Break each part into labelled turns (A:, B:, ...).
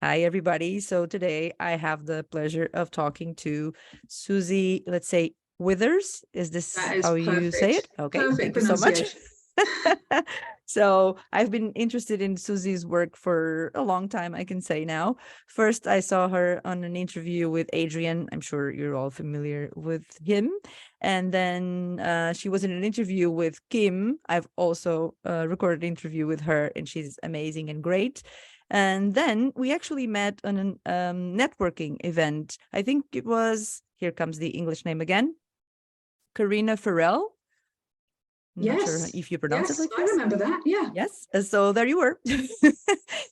A: Hi, everybody. So today I have the pleasure of talking to Suzie, let's say Withers. Is this
B: That is
A: how you say it?
B: perfect.
A: Okay,
B: Perfect
A: thank you so much.
B: pronunciation.
A: So I've been interested in Suzie's work for a long time, I can say now. First, I saw her on an interview with Adrian. I'm sure you're all familiar with him. And then she was in an interview with Kim. I've also recorded an interview with her, and she's amazing and great. And then we actually met on a networking event. I think it was, here comes the English name again, Karina Farrell. Not sure
B: Yes,
A: if you pronounce it
B: yes,
A: like
B: I
A: this.
B: remember that. Yeah.
A: Yes. So there you were.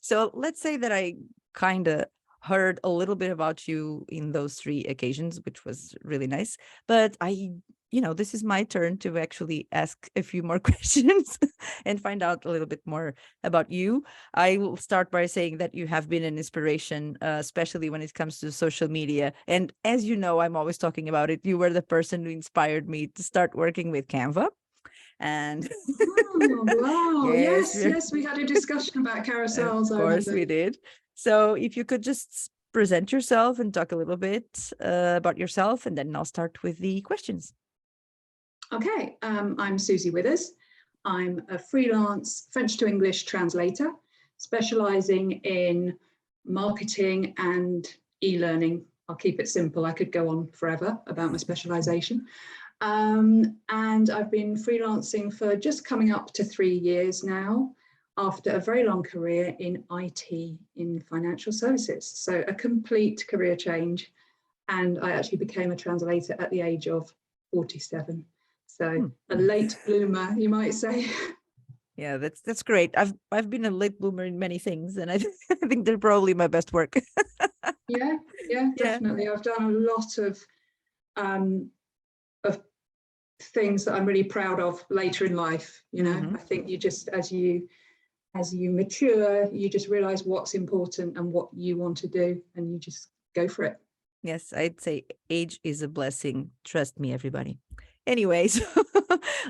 A: So let's say that I kind of heard a little bit about you in those three occasions, which was really nice. But this is my turn to actually ask a few more questions and find out a little bit more about you. I will start by saying that you have been an inspiration, especially when it comes to social media. And as you know, I'm always talking about it. You were the person who inspired me to start working with Canva. And
B: Oh, wow.
A: yes,
B: Yes, yes, we had a discussion about
A: of
B: carousels, I
A: course
B: remember.
A: we did. So if you could just present yourself and talk a little bit about yourself, and then I'll start with the questions.
B: Okay, I'm Suzie Withers. I'm a freelance French to English translator, specializing in marketing and e-learning. I'll keep it simple. I could go on forever about my specialization. And I've been freelancing for just coming up to 3 years now, after a very long career in IT, in financial services. So a complete career change. And I actually became a translator at the age of 47. So a late bloomer, you might say.
A: Yeah, that's great. I've been a late bloomer in many things, and I think they're probably my best work.
B: Yeah,
A: Yeah.
B: definitely. I've done a lot of things that I'm really proud of later in life. I think you just, as you mature, you just realize what's important and what you want to do, and you just go for it.
A: Yes, I'd say age is a blessing. Trust me, everybody. Anyways,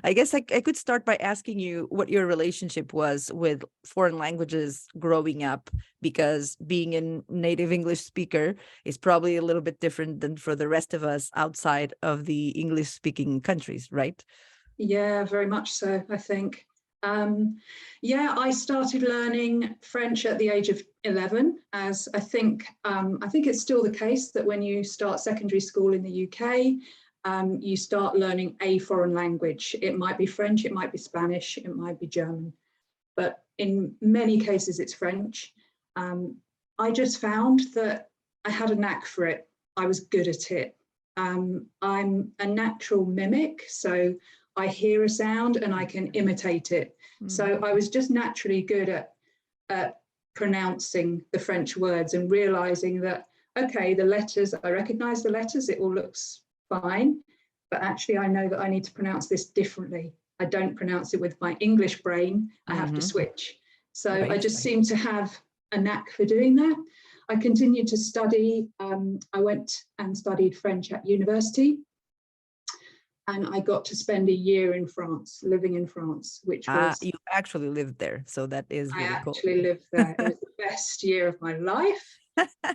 A: I guess I could start by asking you what your relationship was with foreign languages growing up, because being a native English speaker is probably a little bit different than for the rest of us outside of the English speaking countries, right?
B: Yeah, very much so, I think. Yeah, I started learning French at the age of 11, as I think it's still the case that when you start secondary school in the UK, you start learning a foreign language. It might be French, it might be Spanish, it might be German, but in many cases it's French. I just found that I had a knack for it. I was good at it. I'm a natural mimic, so I hear a sound and I can imitate it. So I was just naturally good at pronouncing the French words and realizing that, okay, the letters, I recognize the letters, it all looks fine, but actually I know that I need to pronounce this differently. I don't pronounce it with my English brain, I have to switch. So I just seem to have a knack for doing that. I continued to study. I went and studied French at university, and I got to spend a year in France, living in France, which was...
A: You actually lived there, so that is really cool.
B: I actually lived there. It was the best year of my life.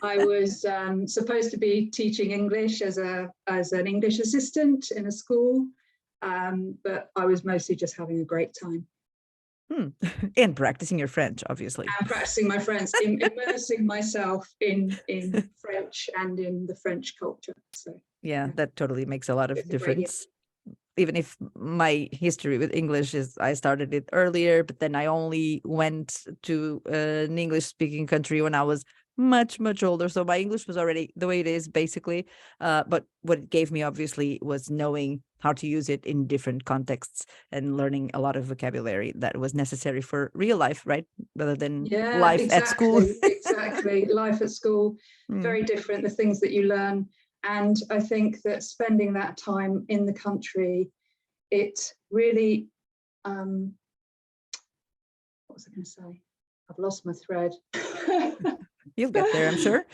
B: I was supposed to be teaching English as an English assistant in a school, but I was mostly just having a great time.
A: And practicing your French, obviously.
B: And practicing my French, immersing myself in French and in the French culture. So
A: yeah, that totally makes a lot of difference. Even if my history with English is, I started it earlier, but then I only went to an English speaking country when I was much, much older. So my English was already the way it is, basically. But what it gave me, obviously, was knowing how to use it in different contexts and learning a lot of vocabulary that was necessary for real life, right? Rather than life at school.
B: Exactly. Life at school, very different, the things that you learn. And I think that spending that time in the country, it really, what was I going to say? I've lost my thread.
A: You'll get there, I'm sure.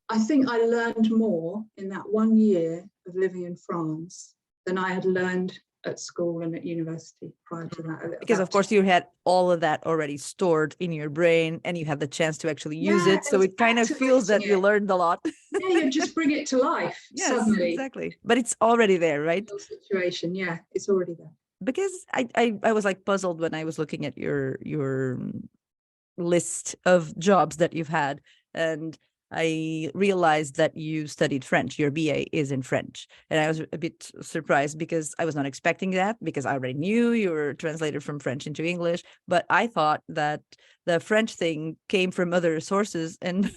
B: I think I learned more in that 1 year of living in France than I had learned at school and at university prior to that.
A: Because of course you had all of that already stored in your brain and you had the chance to actually use it. So it kind of feels that you learned a lot.
B: Yeah, you just bring it to life.
A: Yes,
B: suddenly.
A: Exactly. But it's already there, right?
B: Situation, yeah, it's already there.
A: Because I was like puzzled when I was looking at your list of jobs that you've had, and I realized that you studied French. Your BA is in French. And I was a bit surprised because I was not expecting that, because I already knew you were translated from French into English. But I thought that the French thing came from other sources and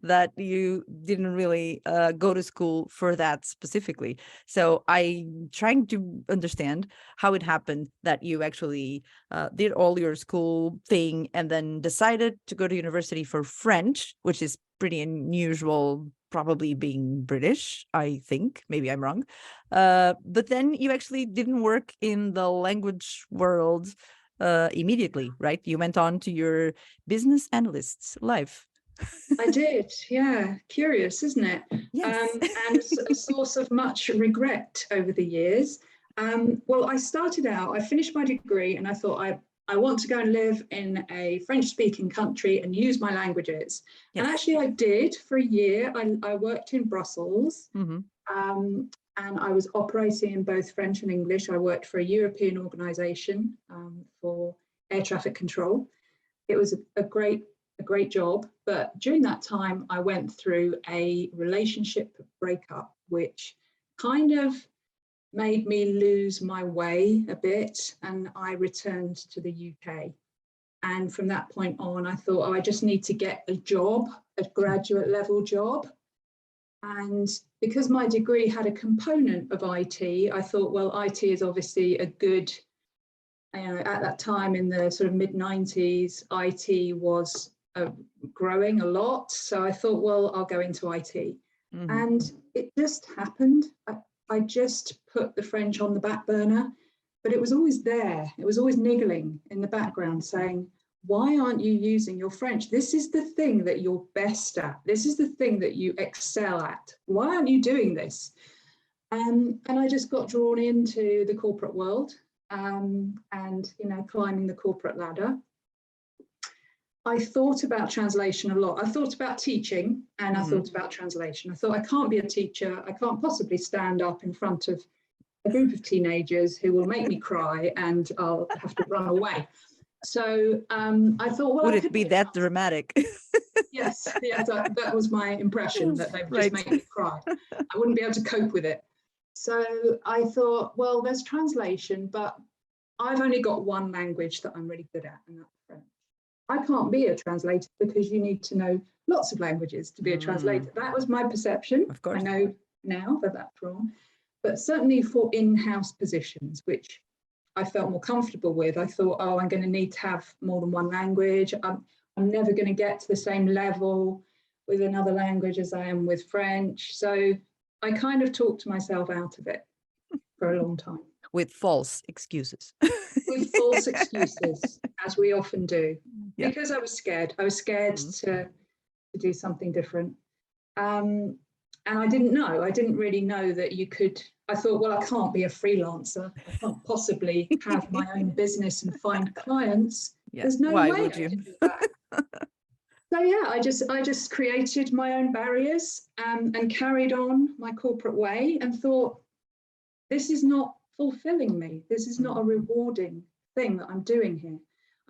A: that you didn't really go to school for that specifically. So I'm trying to understand how it happened that you actually did all your school thing and then decided to go to university for French, which is pretty unusual, probably being British, I think. Maybe I'm wrong. But then you actually didn't work in the language world immediately, right? You went on to your business analyst's life.
B: I did, yeah. Curious, isn't it?
A: Yes.
B: And a source of much regret over the years. Well, I started out, I finished my degree and I thought I want to go and live in a French-speaking country and use my languages.
A: Yes.
B: And actually I did for a year. I worked in Brussels, and I was operating in both French and English. I worked for a European organisation for air traffic control. It was a great job, but during that time I went through a relationship breakup, which kind of made me lose my way a bit, and I returned to the UK. And from that point on, I thought, oh, I just need to get a job, a graduate level job. And because my degree had a component of IT, I thought, well, IT is obviously a good, at that time in the sort of mid-90s, IT was growing a lot. So I thought, well, I'll go into IT. And it just happened. I just put the French on the back burner, but it was always there. It was always niggling in the background saying, why aren't you using your French? This is the thing that you're best at. This is the thing that you excel at. Why aren't you doing this? And I just got drawn into the corporate world and, climbing the corporate ladder. I thought about translation a lot. I thought about teaching and I thought about translation. I thought, I can't be a teacher. I can't possibly stand up in front of a group of teenagers who will make me cry and I'll have to run away. So I thought, well,
A: would it be that dramatic?
B: Yes, yeah, that was my impression, that they would just make me cry. I wouldn't be able to cope with it. So I thought, well, there's translation, but I've only got one language that I'm really good at, and that's French. I can't be a translator because you need to know lots of languages to be a translator. That was my perception.
A: Of course.
B: I know now that that's wrong. But certainly for in-house positions, which I felt more comfortable with, I thought, oh, I'm going to need to have more than one language. I'm never going to get to the same level with another language as I am with French. So I kind of talked myself out of it for a long time.
A: With false excuses.
B: With false excuses, as we often do, because I was scared. I was scared to do something different. And I didn't know. I didn't really know that you could. I thought, well, I can't be a freelancer. I can't possibly have my own business and find clients. There's no way
A: would you?
B: to do that. So yeah, I just created my own barriers and carried on my corporate way and thought, this is not fulfilling me. This is not a rewarding thing that I'm doing here.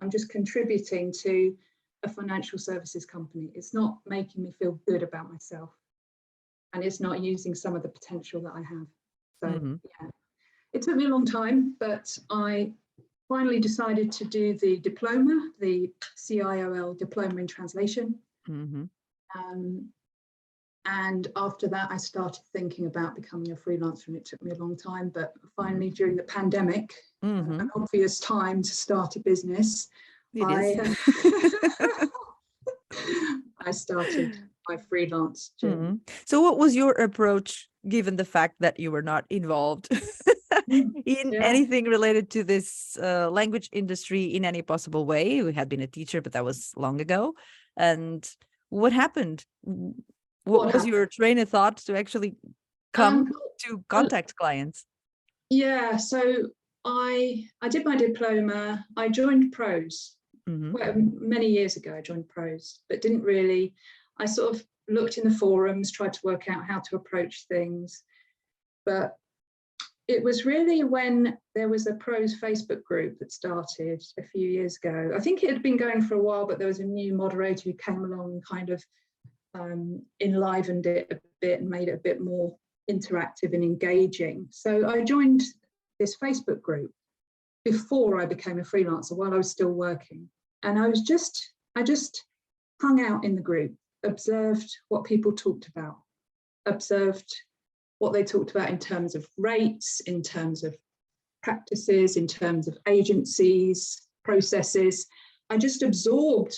B: I'm just contributing to a financial services company. It's not making me feel good about myself. And it's not using some of the potential that I have. So yeah, it took me a long time, but I finally decided to do the diploma, the CIOL diploma in translation. And after that, I started thinking about becoming a freelancer, and it took me a long time. But finally, during the pandemic, an obvious time to start a business, I started my freelance journey.
A: So what was your approach, given the fact that you were not involved in anything related to this language industry in any possible way? You had been a teacher, but that was long ago. And what happened? What was your train of thought to actually come to contact clients?
B: Yeah, so I did my diploma. I joined Pros. Well, many years ago I joined Pros, but didn't really. I sort of looked in the forums, tried to work out how to approach things. But it was really when there was a Pros Facebook group that started a few years ago. I think it had been going for a while, but there was a new moderator who came along and kind of enlivened it a bit and made it a bit more interactive and engaging. So I joined this Facebook group before I became a freelancer, while I was still working. And I just hung out in the group, observed what people talked about, observed what they talked about in terms of rates, in terms of practices, in terms of agencies, processes. I just absorbed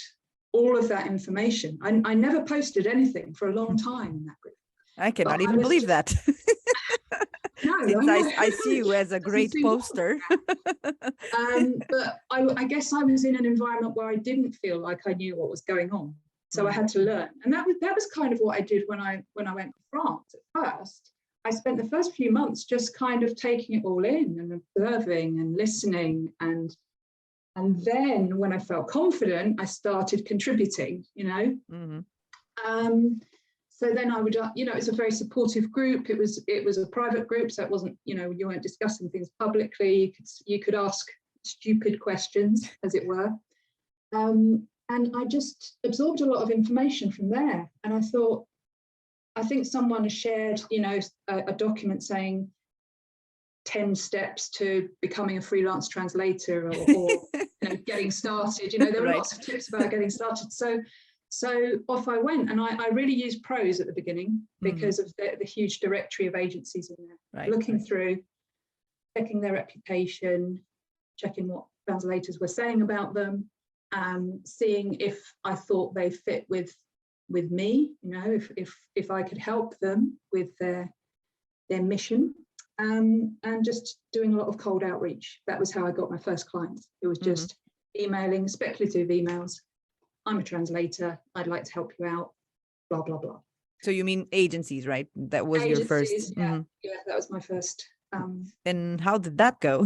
B: all of that information. I never posted anything for a long time in that group.
A: I cannot even believe that.
B: No,
A: Since I see you as a great poster.
B: But I guess I was in an environment where I didn't feel like I knew what was going on. So I had to learn. And that was kind of what I did when I went to France. At first, I spent the first few months just kind of taking it all in and observing and listening. And then when I felt confident, I started contributing, you know. So then I would, you know, it's a very supportive group. It was a private group, so it wasn't, you know, you weren't discussing things publicly. You could ask stupid questions, as it were. And I just absorbed a lot of information from there. And I thought, I think someone has shared, you know, a document saying 10 steps to becoming a freelance translator, or you know, getting started. You know, there were lots of tips about getting started. So off I went, and I really used Pros at the beginning because of the huge directory of agencies in there. Looking through, checking their reputation, checking what translators were saying about them, seeing if I thought they fit with me, you know, if I could help them with their mission, and just doing a lot of cold outreach. That was how I got my first clients. It was just emailing, speculative emails. I'm a translator, I'd like to help you out, blah, blah, blah.
A: So you mean agencies, right? That was your first.
B: Yeah, that was my first.
A: And how did that go?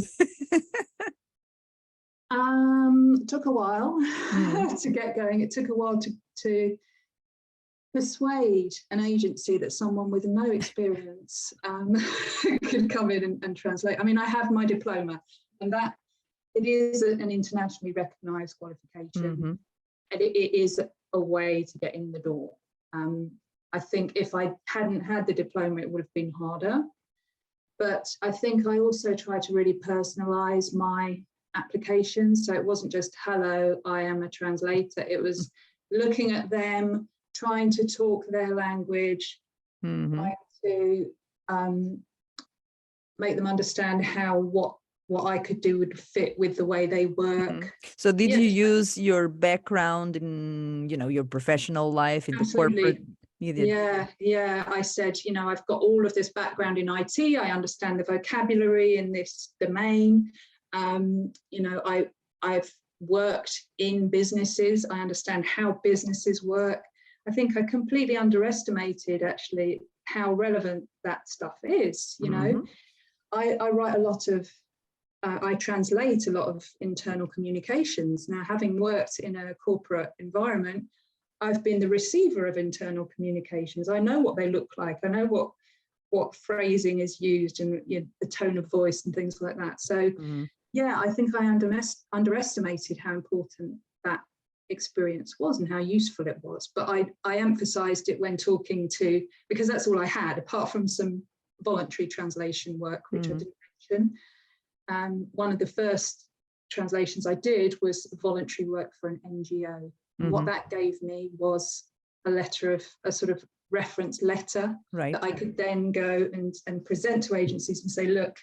B: It took a while to get going. It took a while to persuade an agency that someone with no experience could come in and translate. I mean, I have my diploma, and that it is an internationally recognized qualification. And it is a way to get in the door. I think if I hadn't had the diploma, it would have been harder. But I think I also tried to really personalize my applications. So it wasn't just, hello, I am a translator. It was looking at them, trying to talk their language, trying to make them understand how what I could do would fit with the way they work.
A: So did you use your background in, you know, your professional life in the corporate? You did.
B: Yeah. I said, you know, I've got all of this background in IT. I understand the vocabulary in this domain. You know, I've worked in businesses. I understand how businesses work. I think I completely underestimated actually how relevant that stuff is. You know, I write a lot of I translate a lot of internal communications. Now, having worked in a corporate environment, I've been the receiver of internal communications. I know what they look like. I know what phrasing is used and, you know, the tone of voice and things like that. So, yeah, I think I underestimated how important that experience was and how useful it was. But I emphasized it when talking to, because that's all I had, apart from some voluntary translation work, which I didn't mention. One of the first translations I did was voluntary work for an NGO. And what that gave me was a sort of reference letter that I could then go and present to agencies and say, look,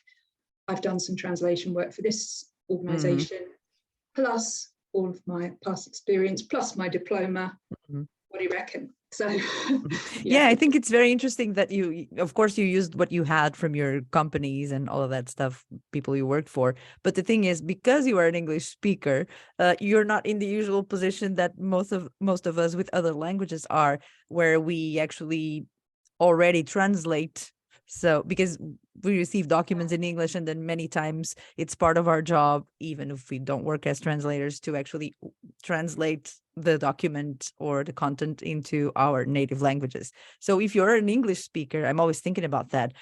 B: I've done some translation work for this organization, plus all of my past experience, plus my diploma. What do you reckon? So
A: yeah, I think it's very interesting that you, of course, you used what you had from your companies and all of that stuff, people you worked for. But the thing is, because you are an English speaker, you're not in the usual position that most of us with other languages are, where we actually already translate. So because we receive documents in English, and then many times it's part of our job, even if we don't work as translators, to actually translate the document or the content into our native languages. So if you're an English speaker, I'm always thinking about that,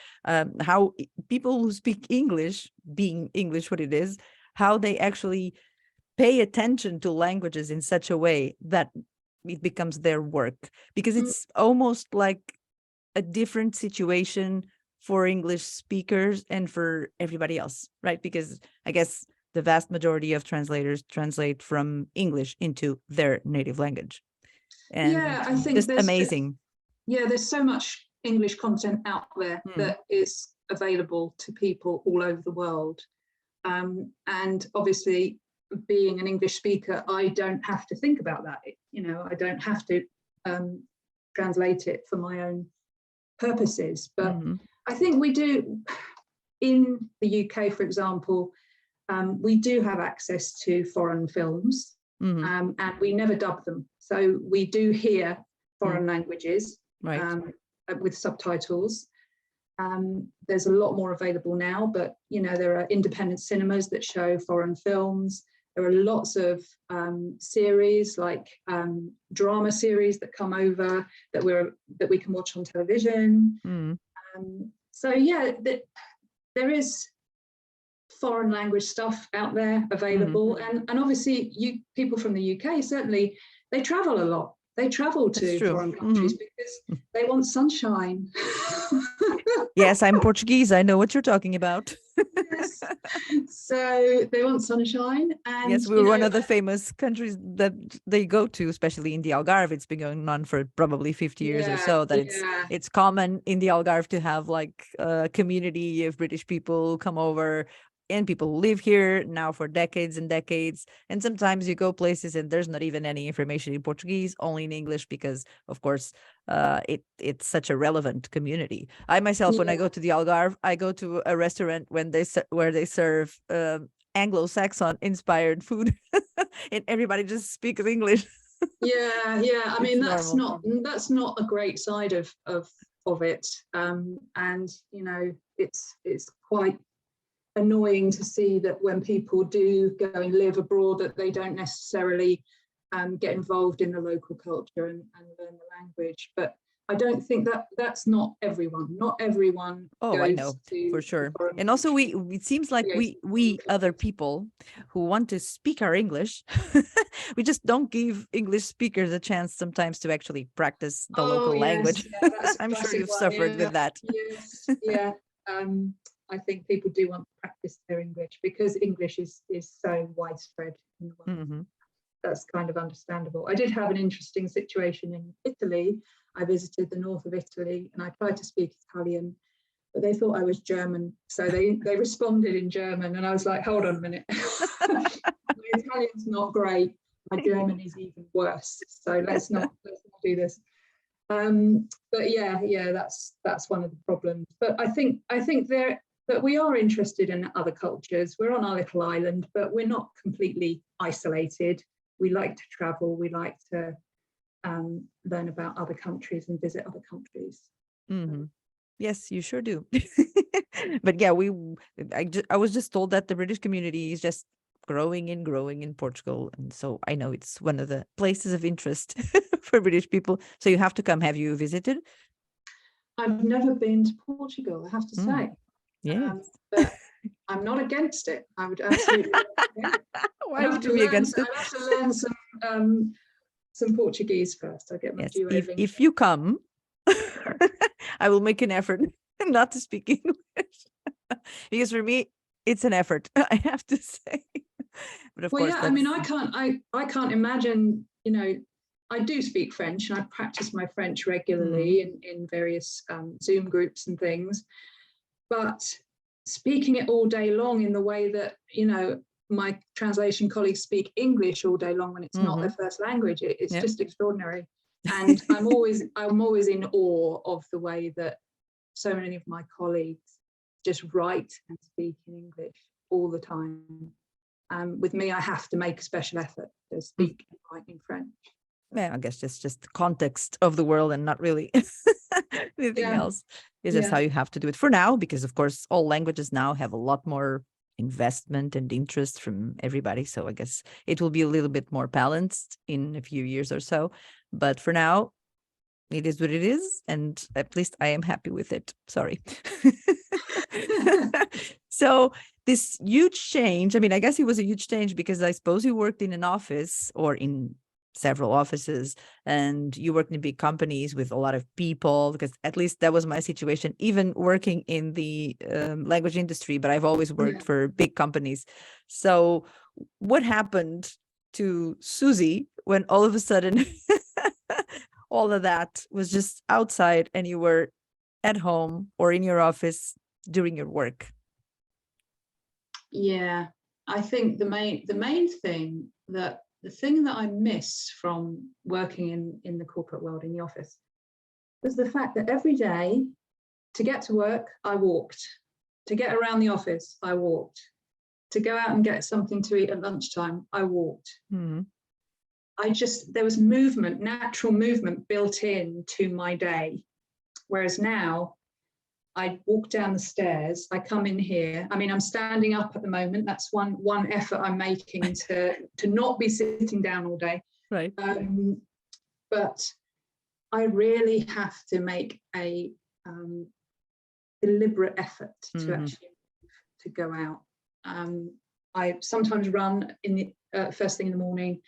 A: how people who speak English, being English what it is, how they actually pay attention to languages in such a way that it becomes their work, because it's almost like a different situation for English speakers and for everybody else, right? Because I guess the vast majority of translators translate from English into their native language. And
B: Yeah, I think
A: just amazing.
B: there's so much English content out there that is available to people all over the world. And obviously, being an English speaker, I don't have to think about that. I don't have to translate it for my own purposes. But I think we do, in the UK, for example, we do have access to foreign films, and we never dub them. So we do hear foreign languages,
A: right,
B: with subtitles. There's a lot more available now, but there are independent cinemas that show foreign films. There are lots of series, like drama series that come over that we can watch on television. So yeah, there is foreign language stuff out there available, and obviously people from the UK, certainly they travel a lot. They travel to foreign countries because they want sunshine.
A: Yes, I'm Portuguese. I know what you're talking about.
B: Yes. So they want sunshine. And
A: yes, we were one of the famous countries that they go to, especially in the Algarve. It's been going on for probably 50 years or so, that it's common in the Algarve to have like a community of British people who come over, and people who live here now for decades and decades. And sometimes you go places and there's not even any information in Portuguese, only in English, because of course it's such a relevant community. I myself, when I go to the Algarve, I go to a restaurant where they serve Anglo-Saxon inspired food and everybody just speaks English.
B: yeah. I mean, that's
A: normal.
B: not a great side of it, and it's quite annoying to see that when people do go and live abroad, that they don't necessarily get involved in the local culture and learn the language. But I don't think that's not everyone. Not everyone goes
A: I know,
B: to
A: for sure. And also it seems like we other people who want to speak our English, we just don't give English speakers a chance sometimes to actually practice the local language. I'm sure you've suffered with that.
B: Yes, yeah. I think people do want to practice their English because English is so widespread in the world. That's kind of understandable. I did have an interesting situation in Italy. I visited the north of Italy and I tried to speak Italian, but they thought I was German. So they responded in German and I was like, hold on a minute. My Italian's not great. My German is even worse. So let's not do this. But yeah, that's one of the problems. But I think that we are interested in other cultures. We're on our little island, but we're not completely isolated. We like to travel. We like to learn about other countries and visit other countries.
A: Yes, you sure do. But yeah, I was just told that the British community is just growing in Portugal, and so I know it's one of the places of interest for British people. So you have to come. Have you visited?
B: I've never been to Portugal, I have to say. But I'm not against it. I would absolutely.
A: Why would you be against it?
B: I'd have to learn some Portuguese first. I'll get my duo.
A: If you come, I will make an effort not to speak English, because for me it's an effort, I have to say. But of course,
B: I mean, I can't imagine. I do speak French, and I practice my French regularly in various Zoom groups and things. But speaking it all day long in the way that my translation colleagues speak English all day long when it's not their first language, it's just extraordinary. And I'm always in awe of the way that so many of my colleagues just write and speak in English all the time. With me, I have to make a special effort to speak and write in French.
A: Yeah, I guess it's just the context of the world and not really Anything
B: Yeah.
A: else is just
B: Yeah.
A: how you have to do it for now, because of course all languages now have a lot more investment and interest from everybody. So I guess it will be a little bit more balanced in a few years or so. But for now, it is what it is, and at least I am happy with it. Sorry. So this huge change, I mean, I guess it was a huge change because I suppose you worked in an office or in several offices, and you worked in big companies with a lot of people, because at least that was my situation, even working in the language industry, but I've always worked
B: Yeah.
A: for big companies. So what happened to Suzie when all of a sudden all of that was just outside and you were at home or in your office doing your work?
B: Yeah, I think the main thing that the thing that I miss from working in the corporate world in the office was the fact that every day to get to work, I walked. To get around the office, I walked. To go out and get something to eat at lunchtime, I walked.
A: Mm-hmm.
B: There was movement, natural movement built in to my day. Whereas now I walk down the stairs, I come in here. I mean, I'm standing up at the moment. That's one effort I'm making to not be sitting down all day.
A: Right.
B: But I really have to make a deliberate effort to actually to go out. I sometimes run in the first thing in the morning.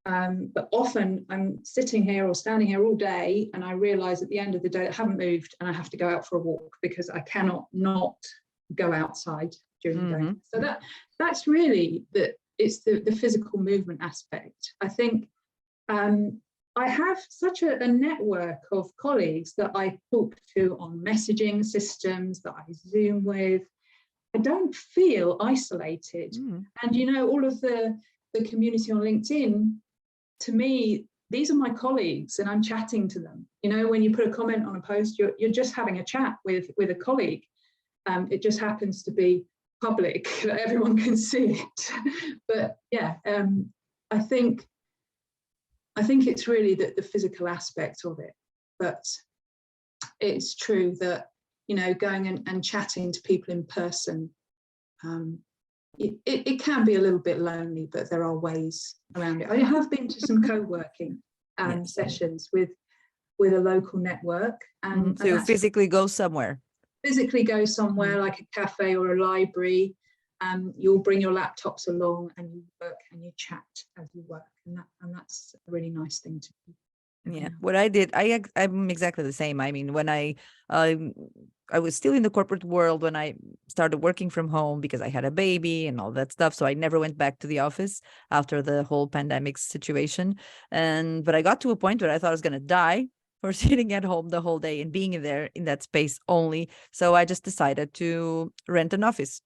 B: But often I'm sitting here or standing here all day, and I realise at the end of the day I haven't moved, and I have to go out for a walk because I cannot not go outside during the day. So that's really it's the physical movement aspect. I think I have such a network of colleagues that I talk to on messaging systems, that I Zoom with. I don't feel isolated. And all of the community on LinkedIn, to me, these are my colleagues and I'm chatting to them. When you put a comment on a post, you're just having a chat with a colleague. It just happens to be public that everyone can see it. But yeah, I think it's really the physical aspect of it. But it's true that, going and chatting to people in person, it can be a little bit lonely, but there are ways around it. I have been to some co-working sessions with a local network. And
A: so you physically go somewhere.
B: Physically go somewhere like a cafe or a library. You'll bring your laptops along and you work and you chat as you work. And that's a really nice thing to do.
A: Yeah, what I did, I'm exactly the same. I mean, when I was still in the corporate world when I started working from home because I had a baby and all that stuff. So I never went back to the office after the whole pandemic situation. But I got to a point where I thought I was going to die for sitting at home the whole day and being in there in that space only. So I just decided to rent an office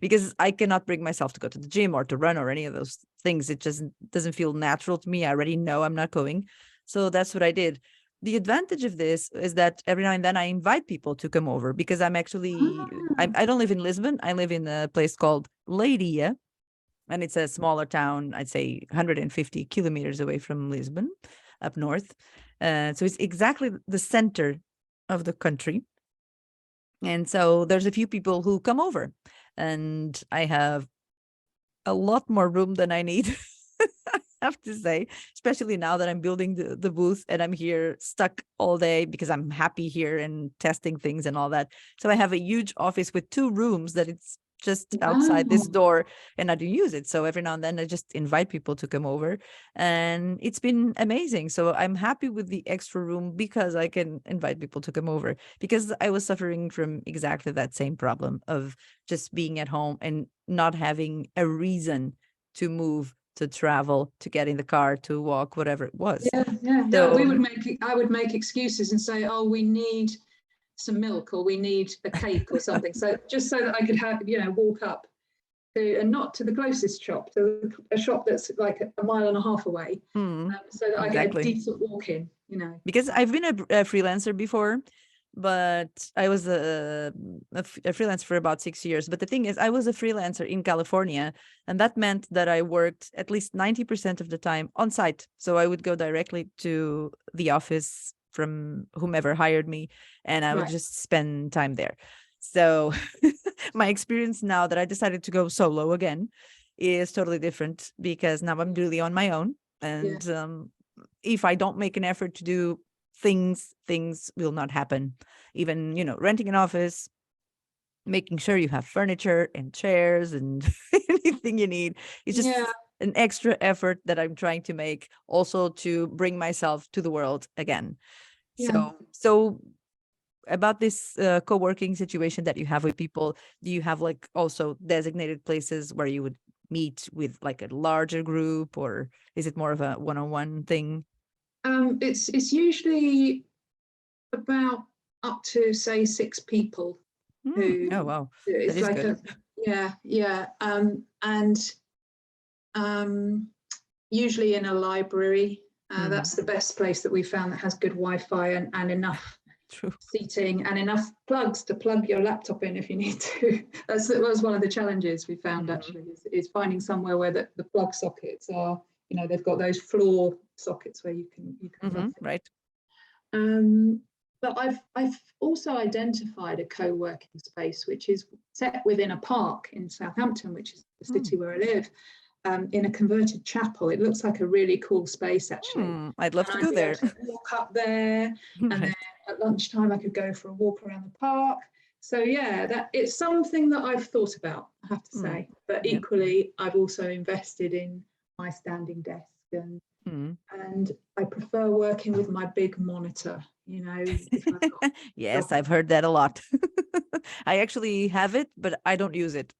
A: because I cannot bring myself to go to the gym or to run or any of those things. It just doesn't feel natural to me. I already know I'm not going. So that's what I did. The advantage of this is that every now and then I invite people to come over because I'm actually, I don't live in Lisbon. I live in a place called Leiria, and it's a smaller town, I'd say 150 kilometers away from Lisbon, up north. So it's exactly the center of the country. And so there's a few people who come over, and I have a lot more room than I need. I have to say, especially now that I'm building the booth and I'm here stuck all day because I'm happy here and testing things and all that. So I have a huge office with 2 rooms that it's just outside this door, and I do use it. So every now and then I just invite people to come over, and it's been amazing. So I'm happy with the extra room because I can invite people to come over, because I was suffering from exactly that same problem of just being at home and not having a reason to move, to travel, to get in the car, to walk, whatever it was.
B: Yeah.
A: So,
B: No, I would make excuses and say, oh, we need some milk or we need a cake or something. So just so that I could have, walk up to, and not to the closest shop, to a shop that's like a mile and a half away, so that I get a decent walk in,
A: Because I've been a freelancer before, but I was a freelancer for about 6 years. But the thing is, I was a freelancer in California, and that meant that I worked at least 90% of the time on site. So I would go directly to the office from whomever hired me, and I would
B: Right.
A: just spend time there. So my experience now that I decided to go solo again is totally different, because now I'm really on my own.
B: Yeah.
A: And if I don't make an effort to do things will not happen. Even, renting an office, making sure you have furniture and chairs and anything you need. It's
B: Yeah.
A: just an extra effort that I'm trying to make, also to bring myself to the world again.
B: Yeah.
A: So about this co-working situation that you have with people, do you have like also designated places where you would meet with like a larger group, or is it more of a one-on-one thing?
B: It's usually about up to say 6 people
A: Oh,
B: who
A: wow, that
B: it's
A: is
B: like
A: good.
B: a yeah and usually in a library. That's the best place that we found that has good Wi-Fi and enough
A: True.
B: seating and enough plugs to plug your laptop in if you need to. That was one of the challenges we found actually, is finding somewhere where the plug sockets are, they've got those floor sockets where you can plug things.
A: Right.
B: But I've also identified a co-working space which is set within a park in Southampton, which is the city where I live, in a converted chapel. It looks like a really cool space actually.
A: I'd love
B: And
A: to
B: I'd
A: go
B: be able
A: there.
B: to walk up there, and then
A: Right.
B: at lunchtime I could go for a walk around the park. So yeah, that it's something that I've thought about, I have to say. But
A: Yeah.
B: equally, I've also invested in my standing desk, and I prefer working with my big monitor. If I've got
A: Yes, I've heard that a lot. I actually have it, but I don't use it.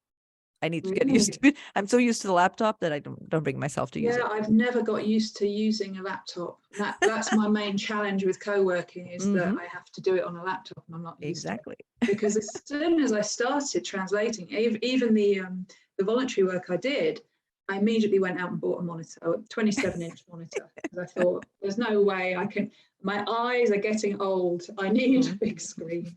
A: I need to get used
B: really.
A: to it. I'm so used to the laptop that I don't bring myself to use
B: Yeah,
A: it.
B: I've never got used to using a laptop. That's my main challenge with co-working, is that I have to do it on a laptop, and I'm not used to it.
A: Exactly.
B: Because as soon as I started translating, even the voluntary work I did, I immediately went out and bought a monitor, a 27-inch monitor, because I thought there's no way I can. My eyes are getting old. I need a big screen.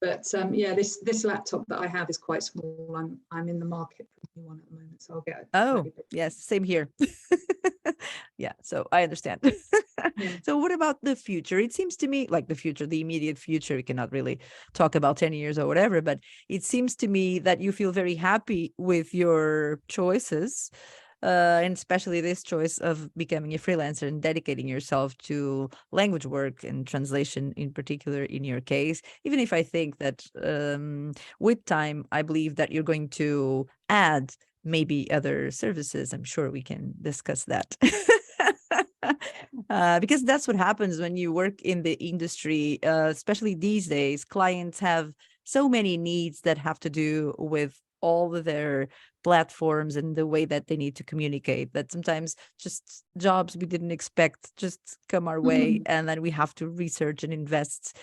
B: But yeah, this laptop that I have is quite small. I'm in the market for a new one at the moment, so I'll get a
A: Oh,
B: slightly bigger.
A: yes, same here. Yeah, so I understand.
B: Yeah.
A: So what about the future? It seems to me like the future, the immediate future, we cannot really talk about 10 years or whatever, but it seems to me that you feel very happy with your choices, and especially this choice of becoming a freelancer and dedicating yourself to language work and translation in particular in your case. Even if I think that with time, I believe that you're going to add maybe other services. I'm sure we can discuss that. Because that's what happens when you work in the industry, especially these days. Clients have so many needs that have to do with all of their platforms and the way that they need to communicate, that sometimes just jobs we didn't expect just come our way, and then we have to research and invest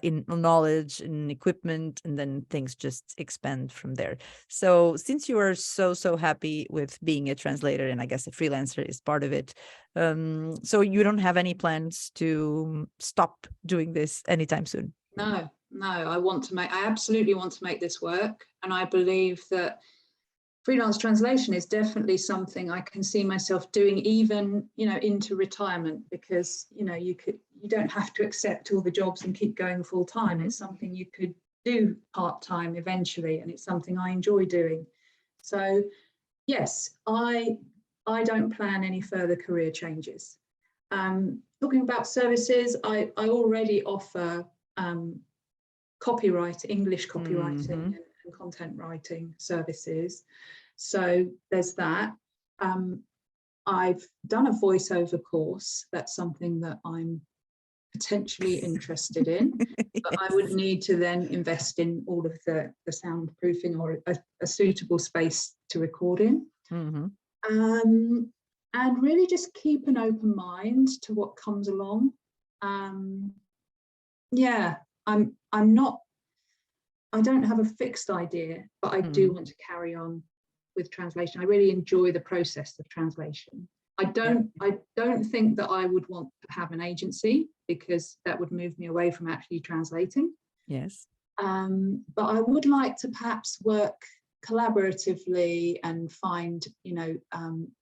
A: in knowledge and equipment, and then things just expand from there. So since you are so happy with being a translator, and I guess a freelancer is part of it, so you don't have any plans to stop doing this anytime soon?
B: No, I absolutely want to make this work. And I believe that freelance translation is definitely something I can see myself doing, even, into retirement, because, you don't have to accept all the jobs and keep going full time. It's something you could do part time eventually, and it's something I enjoy doing. So yes, I don't plan any further career changes. Talking about services, I already offer English copywriting and content writing services. So there's that. I've done a voiceover course. That's something that I'm potentially interested in, but I would need to then invest in all of the soundproofing or a suitable space to record in. And really just keep an open mind to what comes along. Yeah, I don't have a fixed idea, but I do want to carry on with translation. I really enjoy the process of translation. I don't think that I would want to have an agency, because that would move me away from actually translating.
A: Yes.
B: But I would like to perhaps work collaboratively and find,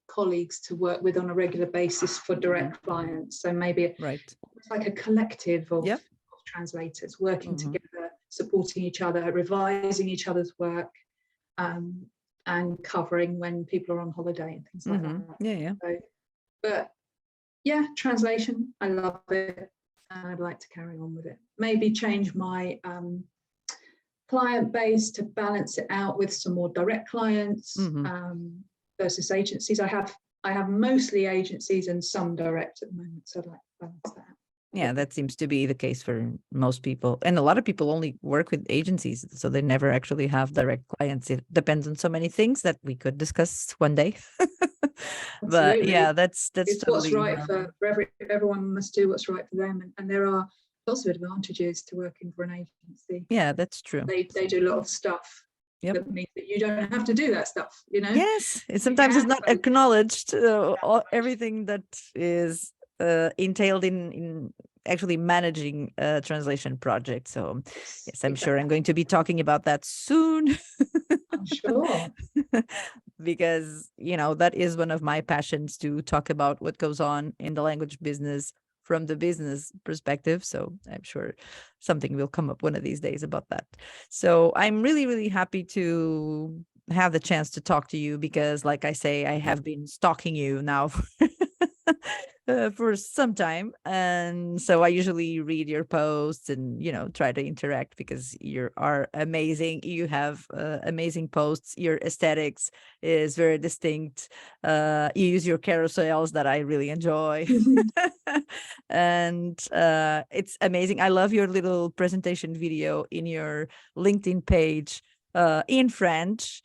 B: colleagues to work with on a regular basis for direct clients. So maybe
A: Right.
B: it's like a collective of
A: Yep.
B: translators working together, supporting each other, revising each other's work, and covering when people are on holiday and things like that.
A: Yeah.
B: So, but yeah, translation, I love it, and I'd like to carry on with it. Maybe change my client base to balance it out with some more direct clients versus agencies. I have mostly agencies and some direct at the moment, so I'd like to balance that out.
A: Yeah, that seems to be the case for most people. And a lot of people only work with agencies, so they never actually have direct clients. It depends on so many things that we could discuss one day. But yeah, that's
B: it's
A: totally
B: what's right for everyone must do what's right for them. And there are lots of advantages to working for an agency.
A: Yeah, that's true.
B: They do a lot of stuff.
A: Yep.
B: That means that you don't have to do that stuff,
A: Yes, sometimes it's not acknowledged, everything that is entailed in actually managing a translation project. So yes, I'm sure I'm going to be talking about that soon.
B: I'm sure.
A: Because, that is one of my passions, to talk about what goes on in the language business from the business perspective. So I'm sure something will come up one of these days about that. So I'm really, really happy to have the chance to talk to you, because like I say, I have been stalking you now for some time. And so I usually read your posts and, try to interact, because you are amazing. You have amazing posts. Your aesthetics is very distinct. You use your carousels that I really enjoy. And it's amazing. I love your little presentation video in your LinkedIn page in French.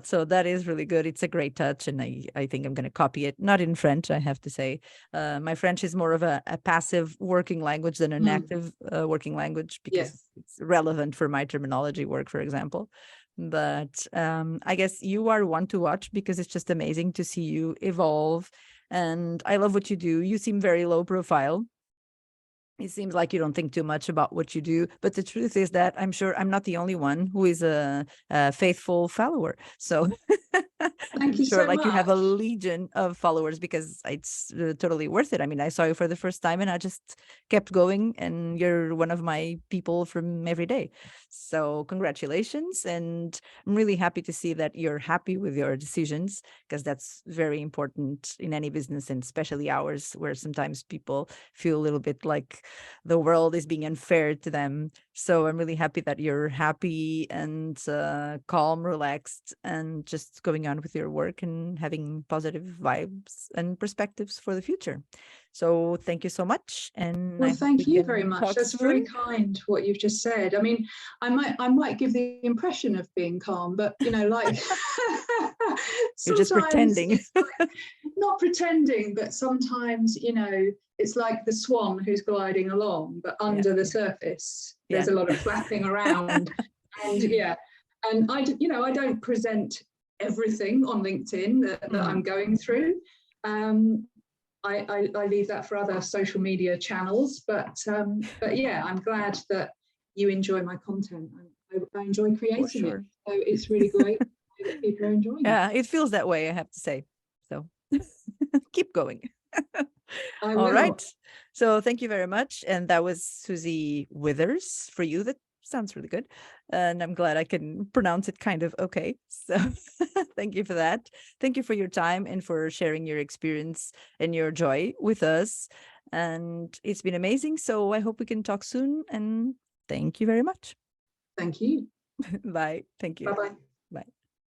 A: So that is really good. It's a great touch, and I think I'm going to copy it. Not in French, I have to say. My French is more of a passive working language than an active working language, because it's relevant for my terminology work, for example. But I guess you are one to watch, because it's just amazing to see you evolve. And I love what you do. You seem very low profile. It seems like you don't think too much about what you do, but the truth is that I'm sure I'm not the only one who is a faithful follower. So
B: Thank you
A: sure,
B: so
A: like
B: much.
A: You have a legion of followers, because it's totally worth it. I mean, I saw you for the first time and I just kept going, and you're one of my people from every day. So congratulations. And I'm really happy to see that you're happy with your decisions, because that's very important in any business, and especially ours, where sometimes people feel a little bit like the world is being unfair to them. So I'm really happy that you're happy and calm, relaxed, and just going on with your work and having positive vibes and perspectives for the future. So thank you so much. And
B: well, thank you very much. That's very kind what you've just said. I mean, I might give the impression of being calm, but like
A: you're just pretending.
B: Not pretending, but sometimes it's like the swan who's gliding along, but under the surface there's a lot of flapping around. And I don't present everything on LinkedIn that I'm going through. I leave that for other social media channels, but yeah, I'm glad that you enjoy my content. I enjoy creating it, so it's really great that people are enjoying it.
A: Yeah, it feels that way, I have to say. So keep going.
B: All
A: right. So thank you very much. And that was Suzie Withers for you. That sounds really good. And I'm glad I can pronounce it kind of okay. So thank you for that. Thank you for your time and for sharing your experience and your joy with us. And it's been amazing. So I hope we can talk soon. And thank you very much.
B: Thank you.
A: Bye. Thank you.
B: Bye-bye.
A: Bye.